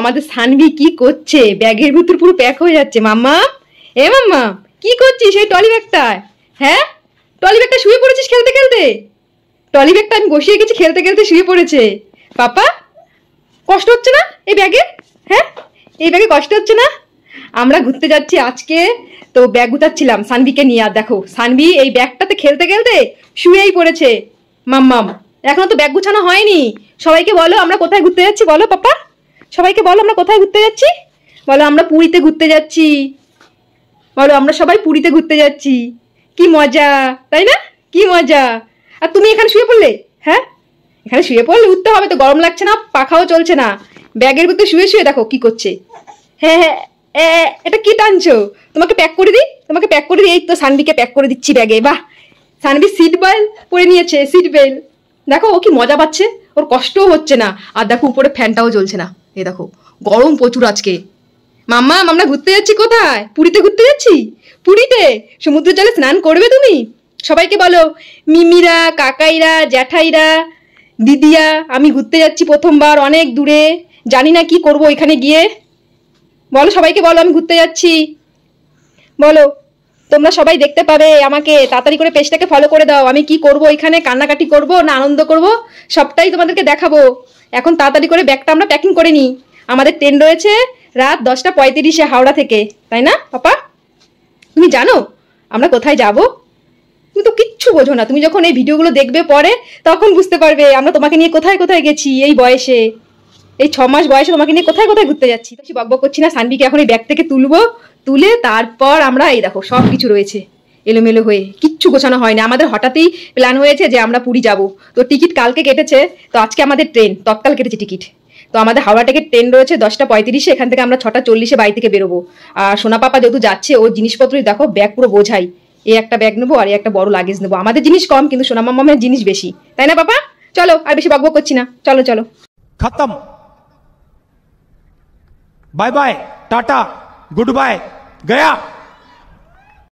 আমাদের সানভি কি করছে, ব্যাগের ভিতর পুরো প্যাক হয়ে যাচ্ছে। মাম্মা, এ মাম্মা, কি করছিস এই টলি ব্যাগটায়? হ্যাঁ, টলি ব্যাগটা শুয়ে পড়েছিস খেলতে খেলতে? টলি ব্যাগটা আমি বসিয়ে গেছি, খেলতে খেলতে শুয়ে পড়েছে। পাপা, কষ্ট হচ্ছে না এই ব্যাগে? হ্যাঁ, এই ব্যাগে কষ্ট হচ্ছে না? আমরা ঘুরতে যাচ্ছি আজকে, তো ব্যাগ গুছাচ্ছিলাম সানভিকে নিয়ে। আর দেখো সানভি এই ব্যাগটাতে খেলতে খেলতে শুয়েই পড়েছে। মাম্মাম, এখনো তো ব্যাগ গুছানো হয়নি। সবাইকে বলো আমরা কোথায় ঘুরতে যাচ্ছি, বলো পাপা। সবাইকে বলো আমরা কোথায় ঘুরতে যাচ্ছি। বলো আমরা পুরীতে ঘুরতে যাচ্ছি। বলো আমরা সবাই পুরীতে ঘুরতে যাচ্ছি। কি মজা, তাই না? কি মজা। আর তুমি এখানে শুয়ে পড়লে? হ্যাঁ, এখানে শুয়ে পড়লে উঠতে হবে তো, গরম লাগছে না? পাখাও চলছে না, ব্যাগের ভিতরে শুয়ে শুয়ে দেখো কি করছে। হ্যাঁ হ্যাঁ, এটা কি টানছো? তোমাকে প্যাক করে দিই, তোমাকে প্যাক করে দিই। এই তো সানভিকে প্যাক করে দিচ্ছি ব্যাগে। বাহ, সানভি সিট বেল্ট পরে নিয়েছে, সিট বেল্ট। দেখো ও কি মজা পাচ্ছে, ওর কষ্টও হচ্ছে না। আর দেখো উপরে ফ্যানটাও জ্বলছে না। এই দেখো গরম প্রচুর আজকে। মাম্মা, আমরা ঘুরতে যাচ্ছি। কোথায়? পুরীতে ঘুরতে যাচ্ছি। পুরীতে সমুদ্র জলে স্নান করবে তুমি? সবাইকে বলো, মিমিরা, কাকাইরা, জ্যাঠাইরা, দিদিয়া, আমি ঘুরতে যাচ্ছি প্রথমবার অনেক দূরে, জানি না কি করব এখানে গিয়ে। বলো সবাইকে, বলো আমি ঘুরতে যাচ্ছি। বলো, তোমরা সবাই দেখতে পাবে আমাকে। তাড়াতাড়ি করে পেজটাকে ফলো করে দাও। আমি কি করব এখানে, কান্নাকাটি করব না আনন্দ করব, সবটাই তোমাদেরকে দেখাবো। এখন তাড়াতাড়ি করে ব্যাগটা আমরা প্যাকিং করে নিই। আমাদের ট্রেন রয়েছে রাত 10:35 হাওড়া থেকে, তাই না পাপা? তুমি জানো আমরা কোথায় যাব? তুমি তো কিচ্ছু বোঝো না। তুমি যখন এই ভিডিওগুলো দেখবে পরে, তখন বুঝতে পারবে আমরা তোমাকে নিয়ে কোথায় কোথায় গেছি। এই বয়সে, এই 6 মাস বয়সে তোমাকে নিয়ে কোথায় কোথায় ঘুরতে যাচ্ছি। বেশি বকবক করছি না, সানভিকে এখন এই ব্যাগ থেকে তুলবো। তুলে তারপর আমরা, এই দেখো সব কিছু রয়েছে এলোমেলো হয়ে, কিচ্ছু গোছানো হয়নি। আমাদের হঠাৎই প্ল্যান হয়েছে যে আমরা পুরী যাব। তো টিকিট কালকে কেটেছে, তো আজকে আমাদের ট্রেন তৎকাল কেটেছে টিকিট। তো আমাদের হাওড়া থেকে ট্রেন রয়েছে 10:35। এখান থেকে আমরা 6:40 বাড়ি থেকে বেরোবো। আর সোনা পাপা যেহেতু যাচ্ছে, ওর জিনিসপত্রই দেখো ব্যাগ পুরো বোঝাই। এই একটা ব্যাগ নেবো আর একটা বড় লাগেজ নেবো। আমাদের জিনিস কম, কিন্তু সোনা মামামের জিনিস বেশি, তাই না পাপা? চলো, আর বেশি বকবক করছি না, চলো চলো। खत्म, bye bye, tata, goodbye, गया।